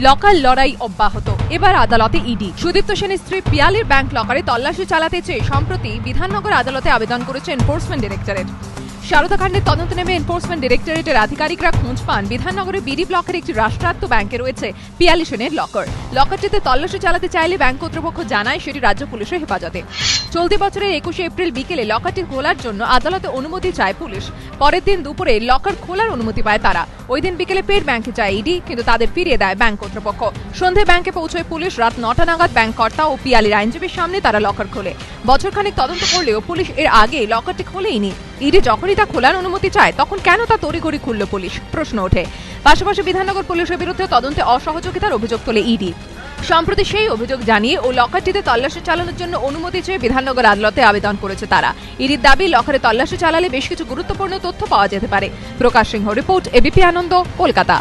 Locker লড়াই অব্যাহত। এবার আদালতে ইডি। সুদীপ্ত সেনের স্ত্রী পিয়ালির ব্যাংক লকারে তল্লাশি চালাতে চেয়ে সম্প্রতি বিধাননগর আদালতে আবেদন করেছে এনফোর্সমেন্ট ডিরেক্টরেট। সারদা কাণ্ডের তদন্ত নেমে এনফোর্সমেন্ট ডিরেক্টরেটের আধিকারিকরা খোঁজ পান বিধাননগরের বিডি ব্লকের একটি রাষ্ট্রায়ত্ত ব্যাংকে রয়েছে পিয়ালি সেনের লকার। লকারটিতে তল্লাশি চালাতে চাইলে ব্যাংক কর্তৃপক্ষ জানায় সেটি রাজ্য পুলিশের হেফাজতে। চলতি বছরের 21 এপ্রিল বিকেলে লকারটি খোলার জন্য আদালতে অনুমতি চায় পুলিশ। পরের দিন দুপুরে লকার খোলার অনুমতি পায় তারা। ওই দিন বিকেলে ফের ব্যাংকে যায় ইডি, কিন্তু তাদের ফিরিয়ে দেয় ব্যাংক কর্তৃপক্ষ। সন্ধ্যায় ব্যাংকে পৌঁছয় পুলিশ। রাত 9টা নাগাদ ব্যাংক কর্তা ও পিয়ালির আইনজীবীর সামনে তারা লকার খোলে। বছরখানেক তদন্ত করলেও পুলিশ এর আগে লকারটি খোলেইনি। ইডি যখনই তা খোলার অনুমতি চায় তখন কেন তা তড়িঘড়ি খুলল পুলিশ, প্রশ্ন ওঠে। পাশাপাশি বিধাননগর পুলিশের বিরুদ্ধে তদন্তে অসহযোগিতার অভিযোগ তোলে ইডি। সম্প্রতি সেই অভিযোগ জানিয়ে ও লকারটিতে তল্লাশি চালানোর জন্য অনুমতি চেয়ে বিধাননগর আদালতে আবেদন করেছে তারা। ইডির দাবি, লকারে তল্লাশি চালালে বেশ কিছু গুরুত্বপূর্ণ তথ্য পাওয়া যেতে পারে। প্রকাশ সিংহ রিপোর্ট, এবিপি আনন্দ, কলকাতা।